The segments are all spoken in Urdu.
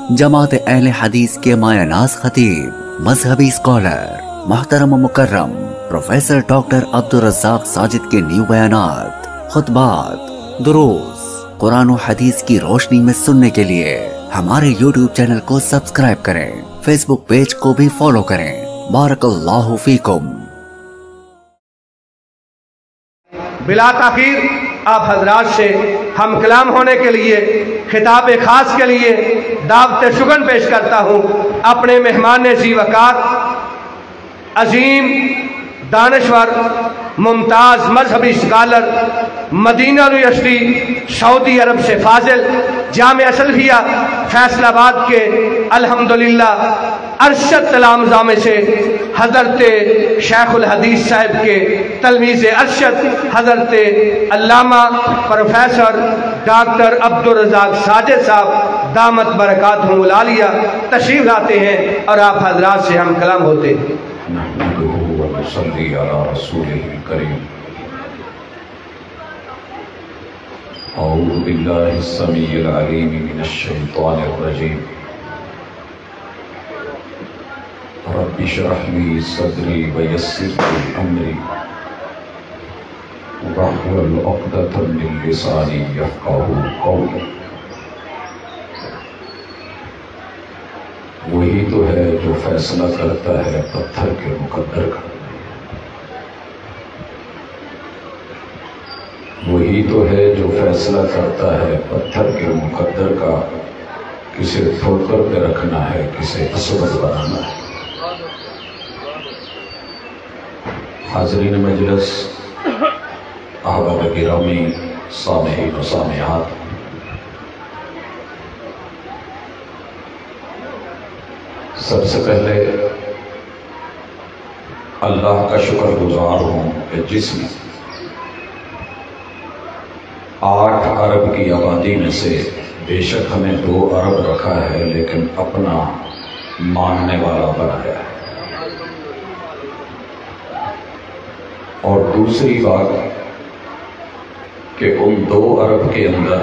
جماعت اہل حدیث کے مایہ ناز خطیب، مذہبی اسکالر، محترم و مکرم پروفیسر ڈاکٹر عبدالرزاق ساجد کے نیو بیانات، خطبات، دروس قرآن و حدیث کی روشنی میں سننے کے لیے ہمارے یوٹیوب چینل کو سبسکرائب کریں، فیس بک پیج کو بھی فالو کریں۔ بارک اللہ فیکم۔ بلا تاخیر آپ حضرات سے ہم کلام ہونے کے لیے خطاب خاص کے لیے دعوت شگن پیش کرتا ہوں اپنے مہمان ذی وقار، عظیم دانشور، ممتاز مذہبی اسکالر، مدینہ یونیورسٹی سعودی عرب سے فاضل، جامعہ سلفیہ فیصل آباد کے الحمدللہ ارشد تلامذہ سے حضرت شیخ الحدیث صاحب کے تلمیذ ارشد حضرت علامہ پروفیسر ڈاکٹر عبدالرزاق ساجد صاحب دامت برکاتہم العالیہ تشریف لاتے ہیں اور آپ حضرات سے ہم کلام ہوتے ہیں۔ نحمده ونصلي على رسوله الكريم أعوذ بالله السميع العليم من الشيطان الرجيم رب اشرح لي صدري ويسر لي أمري واحلل عقدة من لساني يفقهوا قولي۔ وہی تو ہے جو فیصلہ کرتا ہے پتھر کے مقدر کا، وہی تو ہے جو فیصلہ کرتا ہے پتھر کے مقدر کا، کسے ٹھوکر پہ رکھنا ہے کسے اسود بنانا ہے۔ حاضرین مجلس، احباب گرامی، سامعین و سامعات، سب سے پہلے اللہ کا شکر گزار ہوں کہ جس نے 8 ارب کی آبادی میں سے بے شک ہمیں 2 ارب رکھا ہے لیکن اپنا ماننے والا بنایا ہے۔ اور دوسری بات کہ ان 2 ارب کے اندر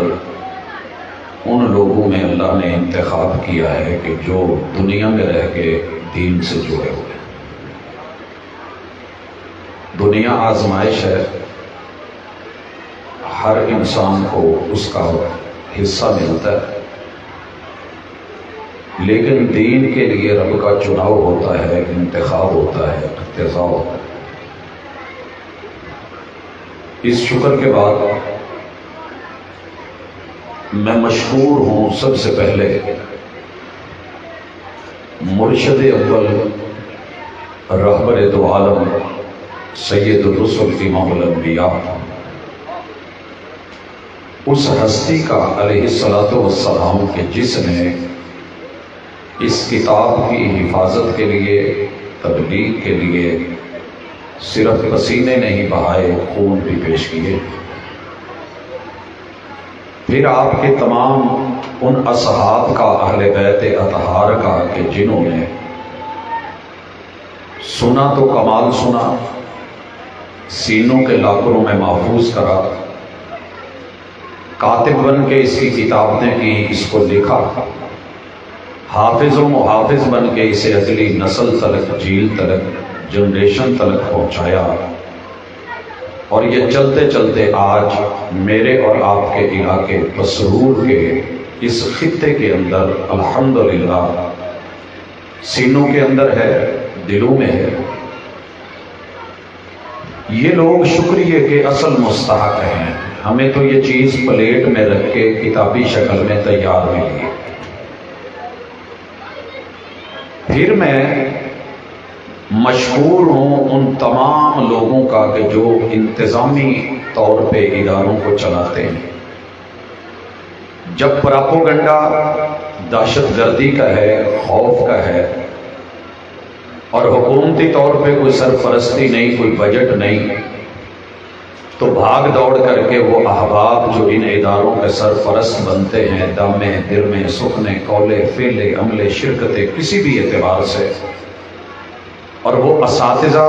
ان لوگوں میں اللہ نے انتخاب کیا ہے کہ جو دنیا میں رہ کے دین سے جڑے ہوئے۔ دنیا آزمائش ہے، ہر انسان کو اس کا حصہ ملتا ہے، لیکن دین کے لیے رب کا چناؤ ہوتا ہے، انتخاب ہوتا ہے، اقتضاء ہوتا ہے۔ اس شکر کے بعد میں مشکور ہوں سب سے پہلے مرشد اول رہبر دو عالم سید الرسل امام الانبیاء، اس ہستی کا علیہ الصلاۃ والسلام کہ جس نے اس کتاب کی حفاظت کے لیے، تبلیغ کے لیے صرف پسینے نہیں بہائے، خون بھی پیش کیے۔ پھر آپ کے تمام ان اصحاب کا، اہل بیت اطہار کا کہ جنہوں نے سنا تو کمال سنا، سینوں کے لاکروں میں محفوظ کرا، کاتب بن کے اس کی کتاب نے کی، اس کو لکھا، حافظ و محافظ بن کے اسے اگلی نسل تلک، جیل تلک، جنریشن تلک پہنچایا۔ اور یہ چلتے چلتے آج میرے اور آپ کے علاقے مسرور کے اس خطے کے اندر الحمدللہ سینوں کے اندر ہے، دلوں میں ہے۔ یہ لوگ شکریہ کے اصل مستحق ہیں، ہمیں تو یہ چیز پلیٹ میں رکھ کے کتابی شکل میں تیار ملی۔ پھر میں مشکور ہوں ان تمام لوگوں کا کہ جو انتظامی طور پہ اداروں کو چلاتے ہیں۔ جب پراپوگنڈا دہشت گردی کا ہے، خوف کا ہے، اور حکومتی طور پہ کوئی سرپرستی نہیں، کوئی بجٹ نہیں، تو بھاگ دوڑ کر کے وہ احباب جو ان اداروں کے سرپرست بنتے ہیں، دامے، درمے، سخنے، قولے، فعلے، عملے، شرکتے، کسی بھی اعتبار سے، اور وہ اساتذہ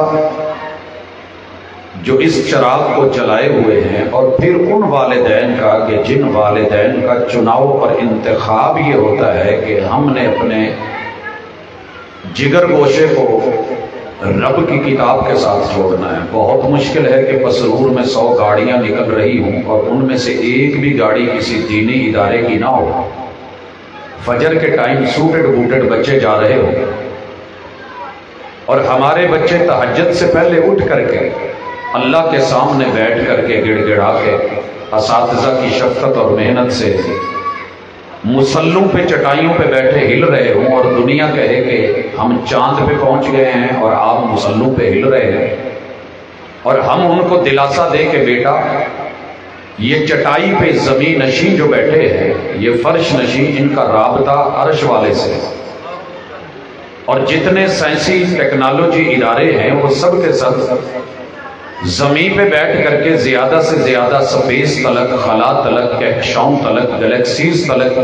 جو اس چراغ کو جلائے ہوئے ہیں، اور پھر ان والدین کا کہ جن والدین کا چناؤ اور انتخاب یہ ہوتا ہے کہ ہم نے اپنے جگر گوشے کو رب کی کتاب کے ساتھ جوڑنا ہے۔ بہت مشکل ہے کہ پسرور میں 100 گاڑیاں نکل رہی ہوں اور ان میں سے ایک بھی گاڑی کسی دینی ادارے کی نہ ہو، فجر کے ٹائم سوٹڈ بوٹڈ بچے جا رہے ہو، اور ہمارے بچے تہجد سے پہلے اٹھ کر کے اللہ کے سامنے بیٹھ کر کے گڑ گڑا کے اساتذہ کی شفقت اور محنت سے مسلوں پہ چٹائیوں پہ بیٹھے ہل رہے ہوں، اور دنیا کہے کہ ہم چاند پہ پہنچ گئے ہیں اور آپ مسلوں پہ ہل رہے ہیں، اور ہم ان کو دلاسا دے کہ بیٹا یہ چٹائی پہ زمین نشین جو بیٹھے ہیں، یہ فرش نشین، ان کا رابطہ عرش والے سے، اور جتنے سائنسی ٹیکنالوجی ادارے ہیں وہ سب کے سب زمین پہ بیٹھ کر کے زیادہ سے زیادہ سپیس تلک، خلا تلک، کہکشاؤں تلک، گلیکسیز تلک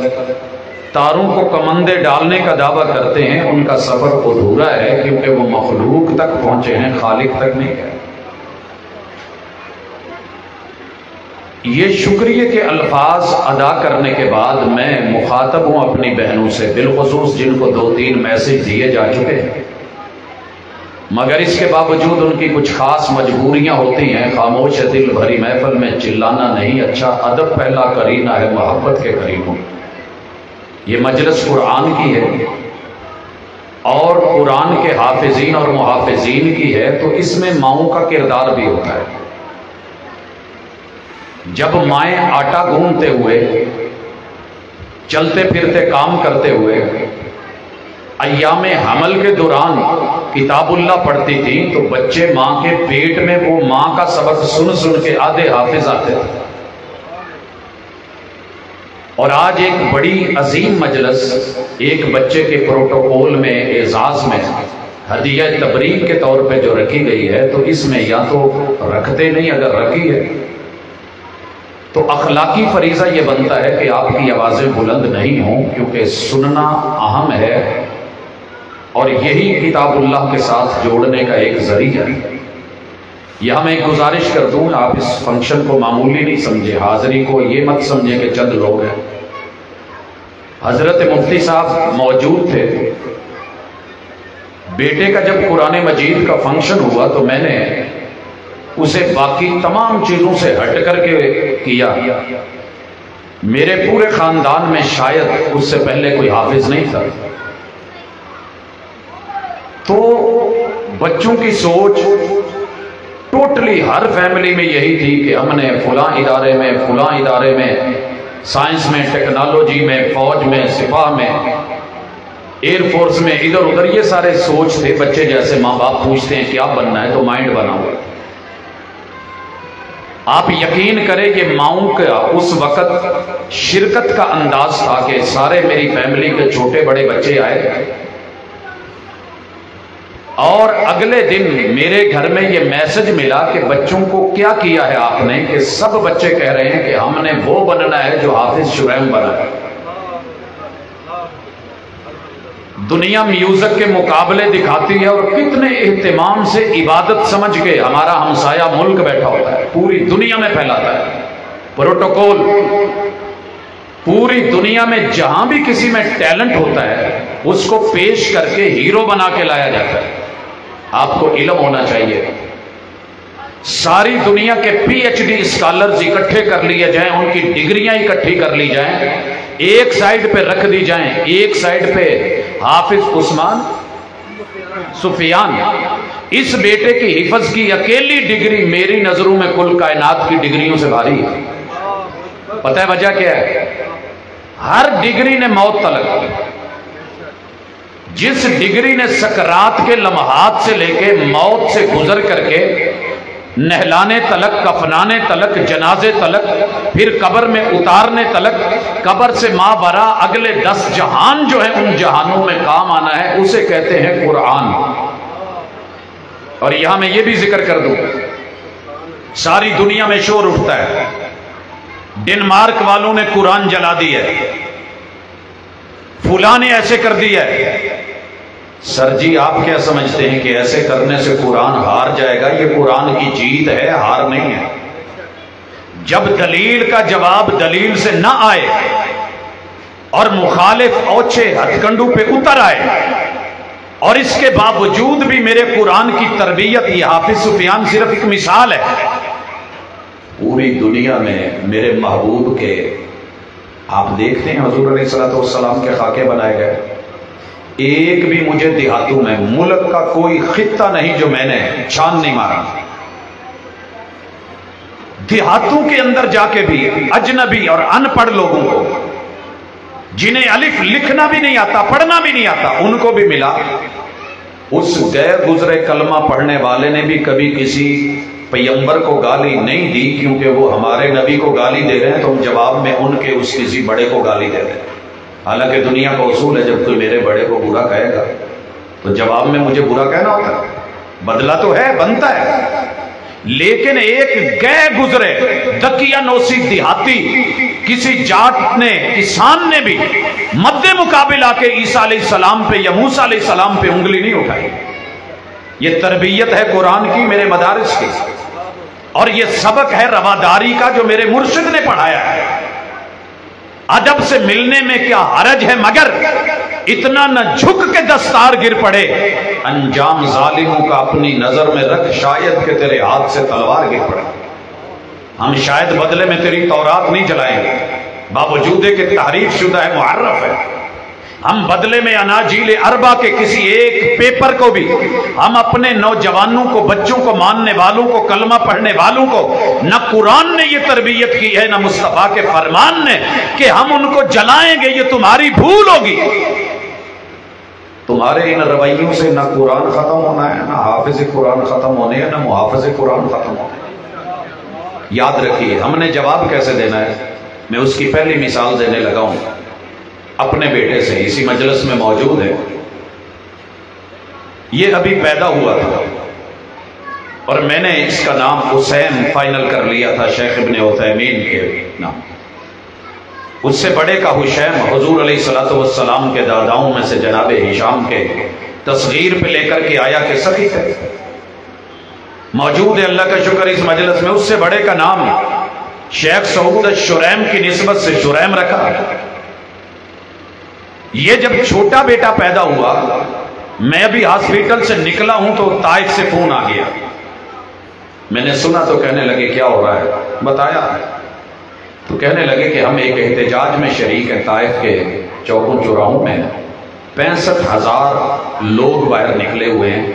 تاروں کو کمندے ڈالنے کا دعویٰ کرتے ہیں۔ ان کا سفر ادھورا ہے کیونکہ وہ مخلوق تک پہنچے ہیں، خالق تک نہیں گئے۔ یہ شکریہ کے الفاظ ادا کرنے کے بعد میں مخاطب ہوں اپنی بہنوں سے، بالخصوص جن کو 2-3 میسج دیے جا چکے ہیں، مگر اس کے باوجود ان کی کچھ خاص مجبوریاں ہوتی ہیں۔ خاموش دل بھری محفل میں چلانا نہیں اچھا، ادب پہلا کرینہ ہے محبت کے قریبوں۔ یہ مجلس قرآن کی ہے اور قرآن کے حافظین اور محافظین کی ہے، تو اس میں ماؤں کا کردار بھی ہوتا ہے۔ جب مائیں آٹا گوندتے ہوئے، چلتے پھرتے کام کرتے ہوئے، ایام حمل کے دوران کتاب اللہ پڑھتی تھی، تو بچے ماں کے پیٹ میں وہ ماں کا سبق سن سن کے آدھے حافظ آتے تھے۔ اور آج ایک بڑی عظیم مجلس ایک بچے کے پروٹوکول میں، اعزاز میں ہدیہ تبریک کے طور پہ جو رکھی گئی ہے، تو اس میں یا تو رکھتے نہیں، اگر رکھی ہے تو اخلاقی فریضہ یہ بنتا ہے کہ آپ کی آوازیں بلند نہیں ہوں، کیونکہ سننا اہم ہے اور یہی کتاب اللہ کے ساتھ جوڑنے کا ایک ذریعہ ہے۔ یہاں میں ایک گزارش کر دوں، آپ اس فنکشن کو معمولی نہیں سمجھے، حاضری کو یہ مت سمجھے کہ چند لوگ ہیں۔ حضرت مفتی صاحب موجود تھے، بیٹے کا جب قرآن مجید کا فنکشن ہوا تو میں نے اسے باقی تمام چیزوں سے ہٹ کر کے کیا۔ میرے پورے خاندان میں شاید اس سے پہلے کوئی حافظ نہیں تھا، تو بچوں کی سوچ ٹوٹلی ہر فیملی میں یہی تھی کہ ہم نے فلاں ادارے میں سائنس میں، ٹیکنالوجی میں، فوج میں، سپاہ میں، ایئر فورس میں، ادھر ادھر یہ سارے سوچ تھے۔ بچے جیسے ماں باپ پوچھتے ہیں کیا بننا ہے تو مائنڈ بنا ہوا۔ آپ یقین کریں یہ ماؤں کا اس وقت شرکت کا انداز تھا کہ سارے میری فیملی کے چھوٹے بڑے بچے آئے، اور اگلے دن میرے گھر میں یہ میسج ملا کہ بچوں کو کیا کیا ہے آپ نے، کہ سب بچے کہہ رہے ہیں کہ ہم نے وہ بننا ہے جو حافظ شریم بنا ہے۔ دنیا میوزک کے مقابلے دکھاتی ہے اور کتنے اہتمام سے عبادت سمجھ کے ہمارا ہمسایہ ملک بیٹھا ہوتا ہے، پوری دنیا میں پھیلاتا ہے پروٹوکول۔ پوری دنیا میں جہاں بھی کسی میں ٹیلنٹ ہوتا ہے اس کو پیش کر کے ہیرو بنا کے لایا جاتا ہے۔ آپ کو علم ہونا چاہیے، ساری دنیا کے پی ایچ ڈی اسکالرز اکٹھے کر لیے جائیں، ان کی ڈگریاں اکٹھی کر لی جائیں، ایک سائیڈ پہ رکھ دی جائیں، ایک سائیڈ پہ حافظ عثمان سفیان، اس بیٹے کی حفظ کی اکیلی ڈگری میری نظروں میں کل کائنات کی ڈگریوں سے بھاری ہے۔ پتہ ہے وجہ کیا ہے؟ ہر ڈگری نے موت تلک، جس ڈگری نے سکرات کے لمحات سے لے کے موت سے گزر کر کے نہلانے تلک، کفنانے تلک، جنازے تلک، پھر قبر میں اتارنے تلک، قبر سے ماورا اگلے 10 جہان جو ہیں ان جہانوں میں کام آنا ہے، اسے کہتے ہیں قرآن۔ اور یہاں میں یہ بھی ذکر کر دوں، ساری دنیا میں شور اٹھتا ہے ڈنمارک والوں نے قرآن جلا دی ہے، فلاں نے ایسے کر دیا ہے، سر جی آپ کیا سمجھتے ہیں کہ ایسے کرنے سے قرآن ہار جائے گا؟ یہ قرآن کی جیت ہے، ہار نہیں ہے۔ جب دلیل کا جواب دلیل سے نہ آئے اور مخالف اوچھے ہتھ کنڈو پہ اتر آئے اور اس کے باوجود بھی میرے قرآن کی تربیت، یہ حافظ سفیان صرف ایک مثال ہے، پوری دنیا میں میرے محبوب کے آپ دیکھتے ہیں حضور علیہ السلام کے خاکے بنائے گئے، ایک بھی مجھے دیہاتوں میں ملک کا کوئی خطہ نہیں جو میں نے چھان نہیں مارا۔ دیہاتوں کے اندر جا کے بھی اجنبی اور ان پڑھ لوگوں کو جنہیں الف لکھنا بھی نہیں آتا پڑھنا بھی نہیں آتا ان کو بھی ملا۔ اس غیر گزرے کلمہ پڑھنے والے نے بھی کبھی کسی پیغمبر کو گالی نہیں دی، کیونکہ وہ ہمارے نبی کو گالی دے رہے ہیں تو ہم جواب میں ان کے اس کسی بڑے کو گالی دے رہے ہیں۔ حالانکہ دنیا کا اصول ہے جب کوئی میرے بڑے کو برا کہے گا تو جواب میں مجھے برا کہنا ہوتا ہے، بدلہ تو ہے، بنتا ہے۔ لیکن ایک گئے گزرے دکیا نوسی دیہاتی کسی جاٹ نے کسان نے بھی مد مقابل آ کے عیسیٰ علیہ السلام پہ یا موسیٰ علیہ السلام پہ انگلی نہیں اٹھائی۔ یہ تربیت ہے قرآن کی میرے مدارس کی، اور یہ سبق ہے رواداری کا جو میرے مرشد نے پڑھایا ہے۔ ادب سے ملنے میں کیا حرج ہے، مگر اتنا نہ جھک کے دستار گر پڑے، انجام ظالموں کا اپنی نظر میں رکھ، شاید کہ تیرے ہاتھ سے تلوار گر پڑے۔ ہم شاید بدلے میں تیری تورات نہیں جلائیں گے، باوجود کہ تحریف شدہ ہے، محرف ہے۔ ہم بدلے میں اناجیل اربع کے کسی ایک پیپر کو بھی ہم اپنے نوجوانوں کو، بچوں کو، ماننے والوں کو، کلمہ پڑھنے والوں کو، نہ قرآن نے یہ تربیت کی ہے نہ مصطفیٰ کے فرمان نے کہ ہم ان کو جلائیں گے، یہ تمہاری بھول ہوگی۔ تمہارے ان رویوں سے نہ قرآن ختم ہونا ہے، نہ حافظ قرآن ختم ہونے ہیں، نہ محافظ قرآن ختم ہونے۔ یاد رکھیے ہم نے جواب کیسے دینا ہے، میں اس کی پہلی مثال دینے لگا ہوں اپنے بیٹے سے، اسی مجلس میں موجود ہے۔ یہ ابھی پیدا ہوا تھا اور میں نے اس کا نام حسین فائنل کر لیا تھا، شیخ ابن عثیمین کے نام۔ اس سے بڑے کا حشیم حضور علیہ السلام کے داداؤں میں سے جناب ہشام کے تصغیر پہ لے کر کے آیا کہ سخی تھے، موجود ہے، اللہ کا شکر اس مجلس میں۔ اس سے بڑے کا نام شیخ سعود الشریم کی نسبت سے شریم رکھا۔ یہ جب چھوٹا بیٹا پیدا ہوا، میں ابھی ہاسپٹل سے نکلا ہوں تو طائف سے فون آ گیا، میں نے سنا تو کہنے لگے کیا ہو رہا ہے، بتایا تو کہنے لگے کہ ہم ایک احتجاج میں شریک ہیں، طائف کے چوکوں چوراہوں میں 65,000 لوگ باہر نکلے ہوئے ہیں،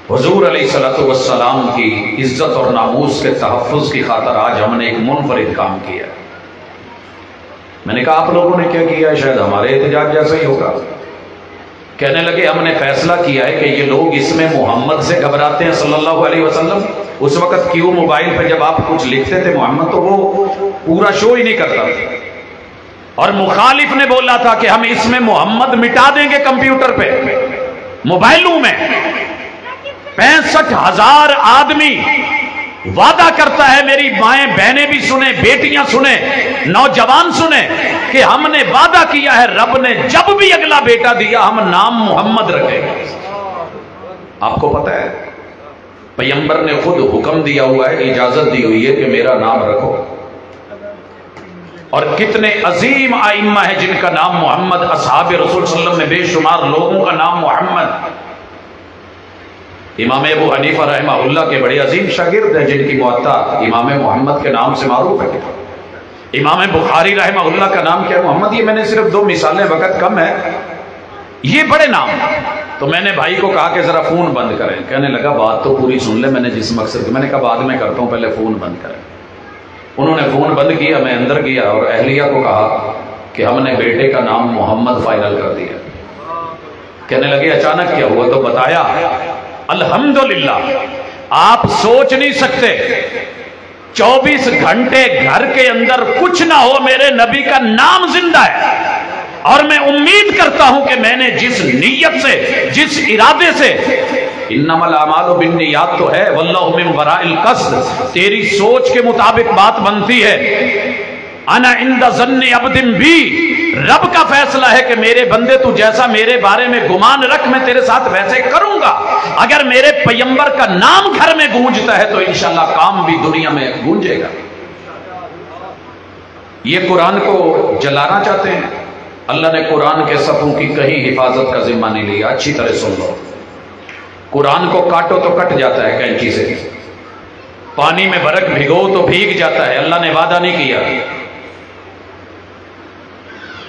حضور علیہ السلام کی عزت اور ناموس کے تحفظ کی خاطر آج ہم نے ایک منفرد کام کیا۔ میں نے کہا آپ لوگوں نے کیا کیا ہے؟ شاید ہمارے احتجاج جیسا ہی ہوگا۔ کہنے لگے ہم نے فیصلہ کیا ہے کہ یہ لوگ اس میں محمد سے گھبراتے ہیں صلی اللہ علیہ وسلم۔ اس وقت کیوں موبائل پہ جب آپ کچھ لکھتے تھے محمد تو وہ پورا شو ہی نہیں کرتا، اور مخالف نے بولا تھا کہ ہم اس میں محمد مٹا دیں گے کمپیوٹر پہ، موبائلوں میں۔ 65,000 آدمی وعدہ کرتا ہے، میری مائیں بہنیں بھی سنیں، بیٹیاں سنیں، نوجوان سنیں کہ ہم نے وعدہ کیا ہے، رب نے جب بھی اگلا بیٹا دیا ہم نام محمد رکھیں گے۔ آپ کو پتہ ہے پیغمبر نے خود حکم دیا ہوا ہے، اجازت دی ہوئی ہے کہ میرا نام رکھو، اور کتنے عظیم ائمہ ہیں جن کا نام محمد، اصحاب رسول صلی اللہ علیہ وسلم میں بے شمار لوگوں کا نام محمد۔ امام ابو حنیفہ رحمہ اللہ کے بڑے عظیم شاگرد ہیں جن کی موطا امام محمد کے نام سے معروف ہے۔ امام بخاری رحمہ اللہ کا نام کیا ہے؟ محمد۔ یہ میں نے صرف 2 مثالیں، وقت کم ہے، یہ بڑے نام۔ تو میں نے بھائی کو کہا کہ ذرا فون بند کریں، کہنے لگا بات تو پوری سن لے، میں نے جس مقصد کی، میں نے کہا بعد میں کرتا ہوں، پہلے فون بند کریں۔ انہوں نے فون بند کیا، میں اندر گیا اور اہلیہ کو کہا کہ ہم نے بیٹے کا نام محمد فائنل کر دیا۔ کہنے لگے اچانک کیا ہوا؟ تو بتایا الحمدللہ آپ سوچ نہیں سکتے 24 گھنٹے گھر کے اندر کچھ نہ ہو، میرے نبی کا نام زندہ ہے، اور میں امید کرتا ہوں کہ میں نے جس نیت سے، جس ارادے سے، انما الاعمال بالنیات تو ہے، واللہ من وراء القصد، تیری سوچ کے مطابق بات بنتی ہے۔ انا عند ظن عبد بی، رب کا فیصلہ ہے کہ میرے بندے تو جیسا میرے بارے میں گمان رکھ میں تیرے ساتھ ویسے کروں گا. اگر میرے پیغمبر کا نام گھر میں گونجتا ہے تو انشاءاللہ کام بھی دنیا میں گونجے گا. یہ قرآن کو جلانا چاہتے ہیں. اللہ نے قرآن کے صفوں کی کہیں حفاظت کا ذمہ نہیں لیا. اچھی طرح سن لو. قرآن کو کاٹو تو کٹ جاتا ہے کینچی سے, پانی میں برک بھگو تو بھیگ جاتا ہے. اللہ نے وعدہ نہیں کیا.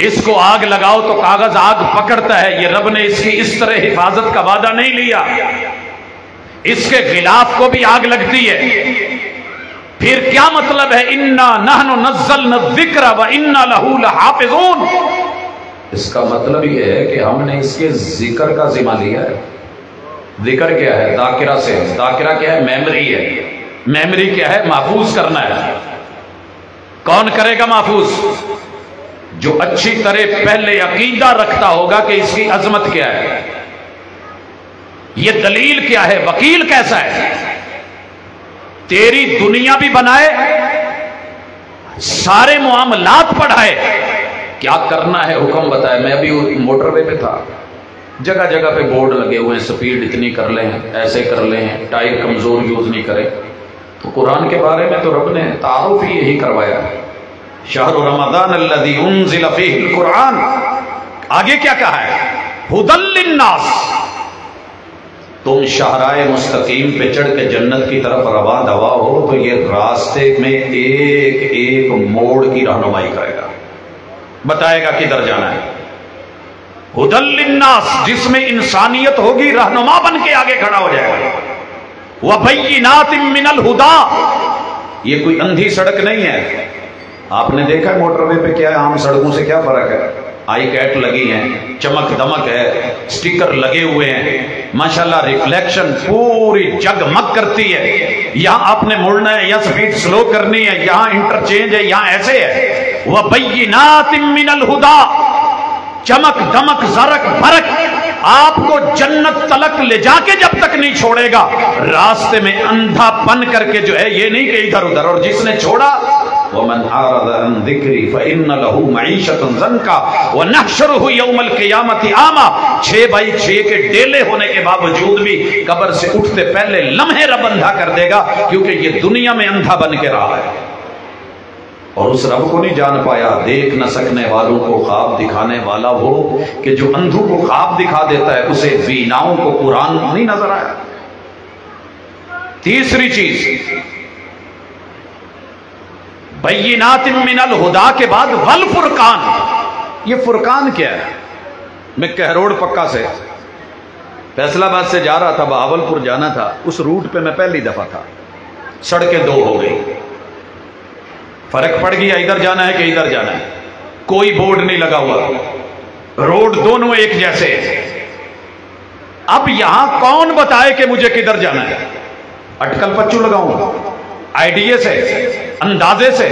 اس کو آگ لگاؤ تو کاغذ آگ پکڑتا ہے. یہ رب نے اس کی اس طرح حفاظت کا وعدہ نہیں لیا. اس کے غلاف کو بھی آگ لگتی ہے. پھر کیا مطلب ہے اِنَّا نَحْنُ نَزَّلْنَا الذِّكْرَ وَإِنَّا لَهُ لَحَافِظُونَ؟ اس کا مطلب یہ ہے کہ ہم نے اس کے ذکر کا ذمہ لیا ہے. ذکر کیا ہے؟ ذاکرہ سے. ذاکرہ کیا ہے؟ میموری ہے. میموری کیا ہے؟ محفوظ کرنا ہے. کون کرے گا محفوظ؟ جو اچھی طرح پہلے عقیدہ رکھتا ہوگا کہ اس کی عظمت کیا ہے, یہ دلیل کیا ہے, وکیل کیسا ہے, تیری دنیا بھی بنائے, سارے معاملات پڑھائے, کیا کرنا ہے حکم بتائے. میں ابھی موٹر وے پہ تھا, جگہ جگہ پہ بورڈ لگے ہوئے ہیں, سپیڈ اتنی کر لیں, ایسے کر لیں, ٹائر کمزور یوز نہیں کرے. تو قرآن کے بارے میں تو رب نے تعارف ہی یہی کروایا ہے, شہر رمضان الذی انزل فیہ القرآن. آگے کیا کہا ہے؟ ھدی للناس. تم شاہراہ مستقیم پہ چڑھ کے جنت کی طرف رواں دوا ہو تو یہ راستے میں ایک ایک موڑ کی رہنمائی کرے گا, بتائے گا کدھر جانا ہے. ھدی للناس, جس میں انسانیت ہوگی, رہنما بن کے آگے کھڑا ہو جائے گا. وبینات من الھدی. یہ کوئی اندھی سڑک نہیں ہے. آپ نے دیکھا موٹر وے پہ کیا ہے, عام سڑکوں سے کیا فرق ہے؟ آئی کیٹ لگی ہیں, چمک دمک ہے, سٹیکر لگے ہوئے ہیں, ماشاءاللہ ریفلیکشن پوری جگمگ کرتی ہے. یہاں آپ نے مڑنا ہے, یہاں سپیڈ سلو کرنی ہے, یہاں انٹرچینج ہے, یہاں ایسے ہے. وَبَيِّنَاتٍ مِّنَ الْهُدَىٰ. چمک دمک زرک برک آپ کو جنت تلک لے جا کے جب تک نہیں چھوڑے گا, راستے میں اندھا پن کر کے جو ہے, یہ نہیں کہ ادھر ادھر. اور جس نے چھوڑا وَمَنْ أَعْرَضَ عَنْ ذِكْرِي فَإِنَّ لَهُ مَعِيشَةً ضَنْكَ وَنَحْشُرُهُ يَوْمَ الْقِيَامَةِ أَعْمَىٰ. 6x6 کے ڈیلے ہونے کے باوجود بھی قبر سے اٹھتے پہلے لمحے رب اندھا کر دے گا, کیونکہ یہ دنیا میں اندھا بن کے رہا ہے. اور اس رب کو نہیں جان پایا. دیکھ نہ سکنے والوں کو خواب دکھانے والا وہ کہ جو اندھوں کو خواب دکھا دیتا ہے, اسے بیناؤں کو قرآن نہیں نظر آیا. تیسری چیز, بینات من الہدا کے بعد والفرقان. یہ فرقان کیا ہے؟ میں کہروڑ پکا سے فیصل آباد سے جا رہا تھا, بہاولپور جانا تھا. اس روٹ پہ میں پہلی دفعہ تھا. سڑکیں دو ہو گئی, فرق پڑ گیا ادھر جانا ہے کہ ادھر جانا ہے. کوئی بورڈ نہیں لگا ہوا, روڈ دونوں ایک جیسے. اب یہاں کون بتائے کہ مجھے کدھر جانا ہے؟ اٹکل پچو لگاؤں آئیڈیے سے, اندازے سے؟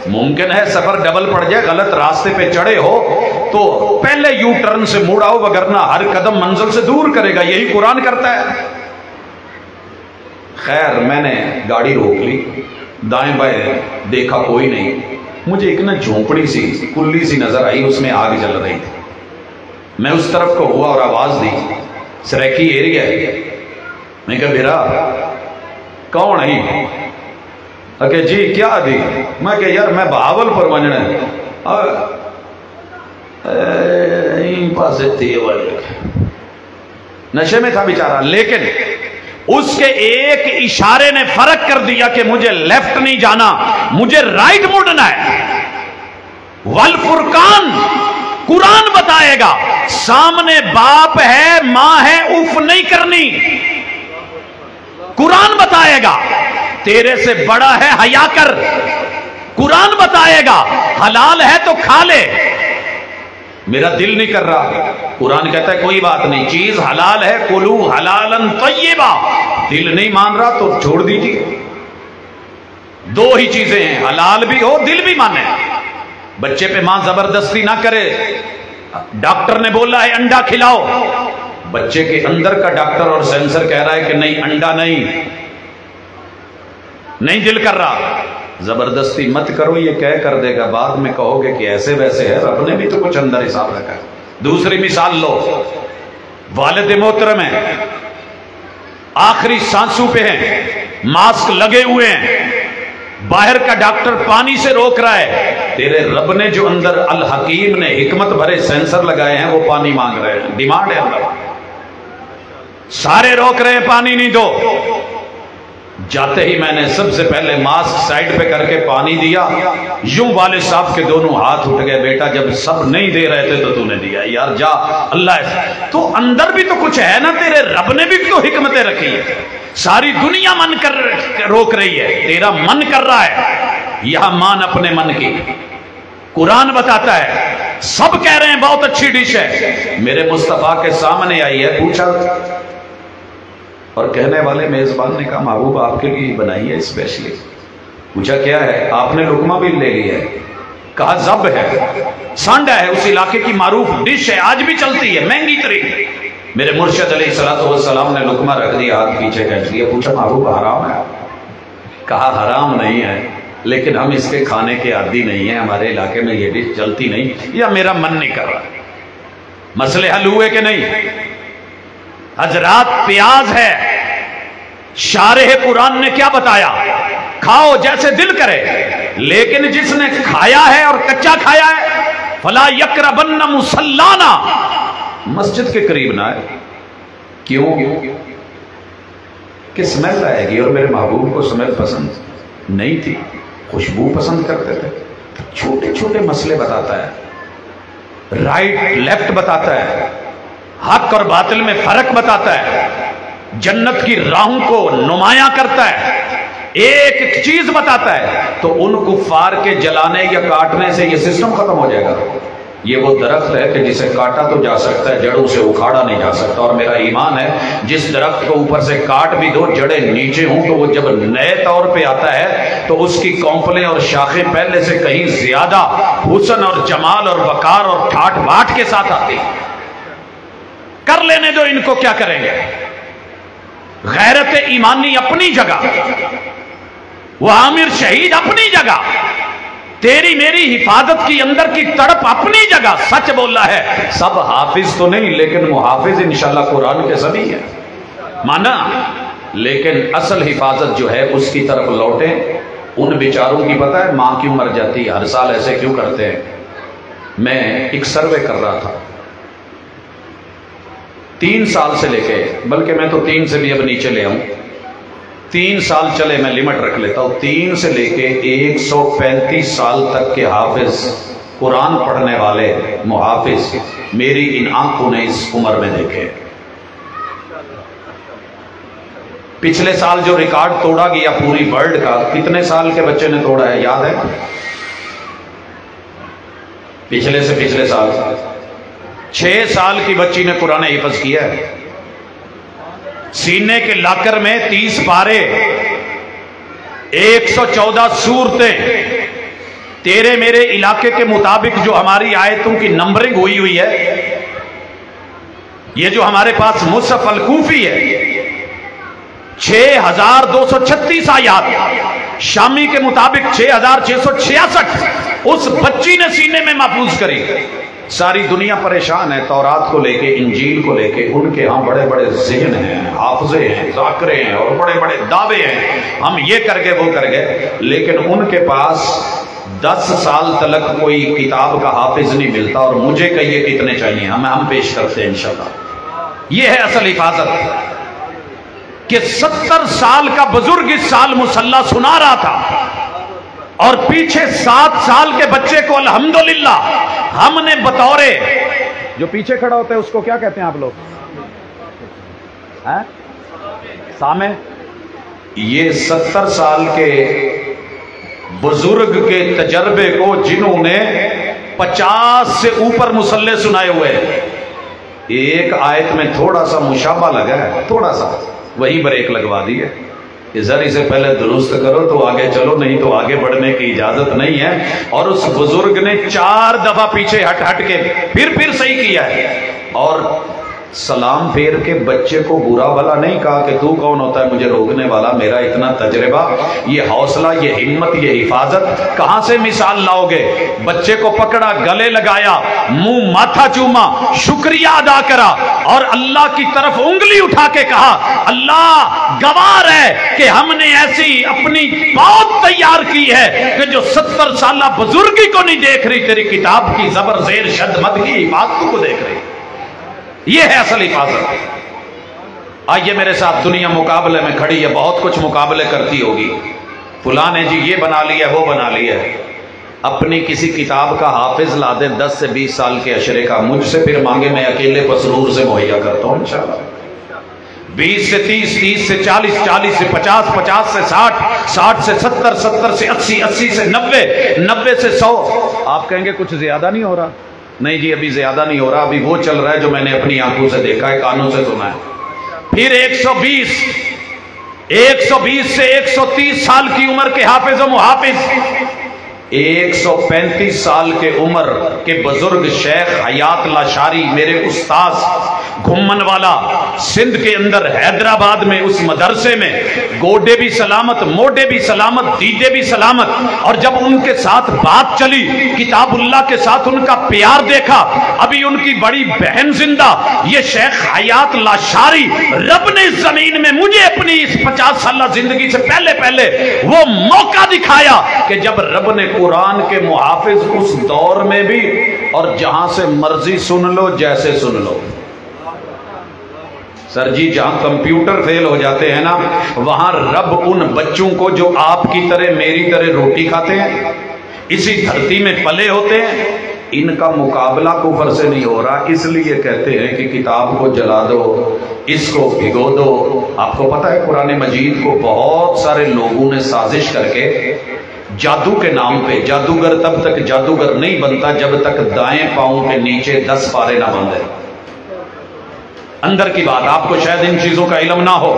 ممکن ہے سفر ڈبل پڑ جائے, غلط راستے پہ چڑھے ہو تو پہلے یو ٹرن سے موڑ آؤ, وگرنہ ہر قدم منزل سے دور کرے گا. یہی قرآن کرتا ہے. خیر میں نے گاڑی روک لی, دائیں بائیں دیکھا کوئی نہیں. مجھے ایک نا جھونپڑی سی کلی سی نظر آئی, اس میں آگ جل رہی تھی. میں اس طرف کو ہوا اور آواز دی, سریکی ایریا ہے. میں کہا بھیرا کون ہے؟ کہ جی کیا دی؟ میں کہ یار میں بہاولپور ونجنا ہے. پاسے تھی نشے میں تھا بیچارہ, لیکن اس کے ایک اشارے نے فرق کر دیا کہ مجھے لیفٹ نہیں جانا, مجھے رائٹ مڑنا ہے. والفرقان, قرآن بتائے گا. سامنے باپ ہے, ماں ہے, اف نہیں کرنی. قرآن بتائے گا. تیرے سے بڑا ہے حیا کر. قرآن بتائے گا. حلال ہے تو کھا لے. میرا دل نہیں کر رہا, قرآن کہتا ہے کوئی بات نہیں, چیز حلال ہے, کلو حلالا طیبا. دل نہیں مان رہا تو چھوڑ دیجیے. دو ہی چیزیں ہیں, حلال بھی ہو, دل بھی مانے. بچے پہ ماں زبردستی نہ کرے. ڈاکٹر نے بولا ہے انڈا کھلاؤ, بچے کے اندر کا ڈاکٹر اور سینسر کہہ رہا ہے کہ نہیں, انڈا نہیں دل کر رہا. زبردستی مت کرو، یہ کہہ کر دے گا، بعد میں کہو گے کہ ایسے ویسے ہے، رب نے بھی تو کچھ اندر حساب رکھا ہے۔ دوسری مثال لو، والد محترم ہیں، آخری سانسوں پہ ہیں، ماسک لگے ہوئے ہیں، باہر کا ڈاکٹر پانی سے روک رہا ہے، تیرے رب نے جو اندر الحکیم نے حکمت بھرے سینسر لگائے ہیں وہ پانی مانگ رہے ہیں، ڈیمانڈ ہے اندر، سارے روک رہے ہیں پانی نہیں دو، جاتے ہی میں نے سب سے پہلے ماسک سائڈ پہ کر کے پانی دیا، یوں والد صاحب کے دونوں ہاتھ اٹھ گئے، بیٹا جب سب نہیں دے رہے تھے تو نے دیا، یار جا اللہ، تو اندر بھی تو کچھ ہے نا، تیرے رب نے بھی تو حکمتیں رکھی ہے، ساری دنیا من کر روک رہی ہے، تیرا من کر رہا ہے، یہاں مان اپنے من کی، قرآن بتاتا ہے، سب کہہ رہے ہیں بہت اچھی ڈش ہے، میرے مصطفیٰ کے سامنے آئی ہے، پوچھا، اور کہنے والے میزبان نے کہا محبوب آپ کے لیے بنائی ہے اسپیشلی، پوچھا کیا ہے، آپ نے لقمہ بھی لے لی ہے، کہا ذب ہے، سانڈا ہے، اس علاقے کی معروف ڈش ہے، آج بھی چلتی ہے، مہنگی ترین، میرے مرشد علیہ السلام نے لقمہ رکھ دیا، ہاتھ پیچھے کھینچ لیا، پوچھا محبوب حرام ہے، کہا حرام نہیں ہے، لیکن ہم اس کے کھانے کے عادی نہیں ہیں، ہمارے علاقے میں یہ ڈش چلتی نہیں، یا میرا من نہیں کر رہا۔ مسئلے حل ہوئے کہ نہیں؟ حضرات پیاز ہے، شارح قرآن نے کیا بتایا؟ کھاؤ جیسے دل کرے، لیکن جس نے کھایا ہے اور کچا کھایا ہے فلا یقربن مصلانا، مسجد کے قریب نہ آئے، کیوں کہ سمیل آئے گی، اور میرے محبوب کو سمیل پسند نہیں تھی، خوشبو پسند کرتے تھے۔ چھوٹے چھوٹے مسئلے بتاتا ہے، رائٹ لیفٹ بتاتا ہے، حق اور باطل میں فرق بتاتا ہے، جنت کی راہوں کو نمایاں کرتا ہے، ایک ایک چیز بتاتا ہے، تو ان کفار کے جلانے یا کاٹنے سے یہ سسٹم ختم ہو جائے گا۔ یہ وہ درخت ہے کہ جسے کاٹا تو جا سکتا ہے، جڑوں سے اکھاڑا نہیں جا سکتا، اور میرا ایمان ہے جس درخت کو اوپر سے کاٹ بھی دو، جڑیں نیچے ہوں، تو وہ جب نئے طور پہ آتا ہے تو اس کی کونپلیں اور شاخیں پہلے سے کہیں زیادہ حسن اور جمال اور وقار اور ٹھاٹ باٹ کے ساتھ آتی۔ کر لینے دو ان کو، کیا کریں گے؟ غیرت ایمانی اپنی جگہ، وہ عامر شہید اپنی جگہ، تیری میری حفاظت کی اندر کی تڑپ اپنی جگہ، سچ بولا ہے، سب حافظ تو نہیں لیکن محافظ انشاءاللہ قرآن کے سبھی ہیں، مانا، لیکن اصل حفاظت جو ہے اس کی طرف لوٹیں۔ ان بیچاروں کی پتہ ہے ماں کیوں مر جاتی ہے، ہر سال ایسے کیوں کرتے ہیں؟ میں ایک سروے کر رہا تھا، 3 سال سے لے کے، بلکہ میں تو 3 سے بھی اب نیچے لے آؤں، 3 سال چلے، میں لمٹ رکھ لیتا ہوں، 3 سے لے کے 135 سال تک کے حافظ، قرآن پڑھنے والے محافظ میری ان آنکھوں نے اس عمر میں دیکھے۔ پچھلے سال جو ریکارڈ توڑا گیا پوری ورلڈ کا، کتنے سال کے بچے نے توڑا ہے یاد ہے؟ پچھلے سے پچھلے سال 6 سال کی بچی نے قرآن حفظ کیا ہے، سینے کے لاکر میں 30 پارے، 114 سورتیں، تیرے میرے علاقے کے مطابق جو ہماری آیتوں کی نمبرنگ ہوئی ہے، یہ جو ہمارے پاس مصحف الکوفی ہے، 6236 آیات، شامی کے مطابق 6666، اس بچی نے سینے میں محفوظ کری۔ ساری دنیا پریشان ہے تورات کو لے کے، انجیل کو لے کے، ان کے ہاں بڑے بڑے ذہن ہیں، حافظے ہیں، ذاکرے ہیں، اور بڑے بڑے دعوے ہیں، ہم یہ کر گئے وہ کر گئے، لیکن ان کے پاس 10 سال تلک کوئی کتاب کا حافظ نہیں ملتا، اور مجھے کہیے کتنے چاہیے، ہم پیش کرتے ہیں انشاءاللہ۔ یہ ہے اصل حفاظت، کہ 70 سال کا بزرگ اس سال مصلی سنا رہا تھا، اور پیچھے 7 سال کے بچے کو الحمدللہ ہم نے بطورے، جو پیچھے کھڑا ہوتا ہے اس کو کیا کہتے ہیں آپ لوگ؟ سامع؟ یہ 70 سال کے بزرگ کے تجربے کو جنہوں نے 50 سے اوپر مصلی سنائے ہوئے، ایک آیت میں تھوڑا سا مشابہ لگا ہے، تھوڑا سا، وہی بریک لگوا دی ہے کہ ذرا اسے پہلے درست کرو تو آگے چلو، نہیں تو آگے بڑھنے کی اجازت نہیں ہے۔ اور اس بزرگ نے 4 دفعہ پیچھے ہٹ کے پھر صحیح کیا ہے، اور سلام پھیر کے بچے کو برا بھلا نہیں کہا کہ تو کون ہوتا ہے مجھے روکنے والا، میرا اتنا تجربہ، یہ حوصلہ، یہ ہمت، یہ حفاظت کہاں سے مثال لاؤ گے؟ بچے کو پکڑا، گلے لگایا، منہ ماتھا چوما، شکریہ ادا کرا اور اللہ کی طرف انگلی اٹھا کے کہا اللہ گوار ہے کہ ہم نے ایسی اپنی بہت تیار کی ہے کہ جو 70 سالہ بزرگی کو نہیں دیکھ رہی، تیری کتاب کی زبر زیر شد مد کی حفاظت کو دیکھ رہی۔ یہ ہے اصل حفاظت۔ آئیے میرے ساتھ، دنیا مقابلے میں کھڑی ہے، بہت کچھ مقابلے کرتی ہوگی، فلاں نے جی یہ بنا لیا وہ بنا لیا ہے، اپنی کسی کتاب کا حافظ لا دے 10 سے 20 سال کے عشرے کا، مجھ سے پھر مانگے، میں اکیلے پسرور سے مہیا کرتا ہوں انشاءاللہ۔ 20 سے 30، 30 سے 40، 40 سے 50، 50 سے 60، 60 سے 70، 70 سے 80، 80 سے 90، 90 سے 100۔ آپ کہیں گے کچھ زیادہ نہیں ہو رہا؟ نہیں جی ابھی زیادہ نہیں ہو رہا، ابھی وہ چل رہا ہے جو میں نے اپنی آنکھوں سے دیکھا ہے، کانوں سے سنا ہے۔ پھر 120 سے 130 سال کی عمر کے حافظ و محافظ، 135 سال کے عمر کے بزرگ شیخ حیات لاشاری، میرے استاذ گھمن والا، سندھ کے اندر حیدرآباد میں اس مدرسے میں، گوڈے بھی سلامت، موڈے بھی سلامت، دیدے بھی سلامت، اور جب ان کے ساتھ بات چلی، کتاب اللہ کے ساتھ ان کا پیار دیکھا، ابھی ان کی بڑی بہن زندہ، یہ شیخ حیات لاشاری، رب نے زمین میں مجھے اپنی اس 50 سالہ زندگی سے پہلے وہ موقع دکھایا کہ جب رب نے قرآن کے محافظ اس دور میں بھی، اور جہاں سے مرضی سن لو جیسے سن لو، سر جی جہاں کمپیوٹر فیل ہو جاتے ہیں نا، وہاں رب ان بچوں کو جو آپ کی طرح میری طرح روٹی کھاتے ہیں، اسی دھرتی میں پلے ہوتے ہیں، ان کا مقابلہ کفر سے نہیں ہو رہا، اس لیے کہتے ہیں کہ کتاب کو جلا دو، اس کو بھگو دو۔ آپ کو پتہ ہے قرآن مجید کو بہت سارے لوگوں نے سازش کر کے جادو کے نام پہ، جادوگر تب تک جادوگر نہیں بنتا جب تک دائیں پاؤں کے نیچے 10 پارے نہ باندھے۔ اندر کی بات، آپ کو شاید ان چیزوں کا علم نہ ہو،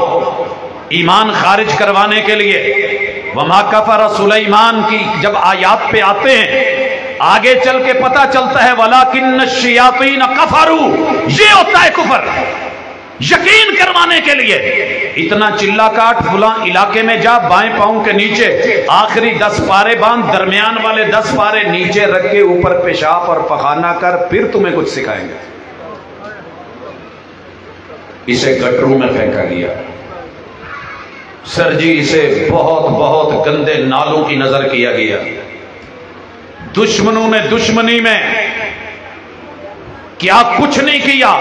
ایمان خارج کروانے کے لیے وما کفر سلیمان کی جب آیات پہ آتے ہیں، آگے چل کے پتہ چلتا ہے وَلَكِنَّ الشَّيَاطِينَ كَفَرُوا، یہ ہوتا ہے کفر، یقین کروانے کے لیے اتنا چلا کاٹ، فلاں علاقے میں جا، بائیں پاؤں کے نیچے آخری 10 پارے باندھ، درمیان والے 10 پارے نیچے رکھ کے اوپر پیشاب اور پخانہ کر، پھر تمہیں کچھ سکھائیں گے۔ اسے گٹروں میں پھینکا گیا، سر جی اسے بہت گندے نالوں کی نظر کیا گیا، دشمنوں نے دشمنی میں کیا کچھ نہیں کیا،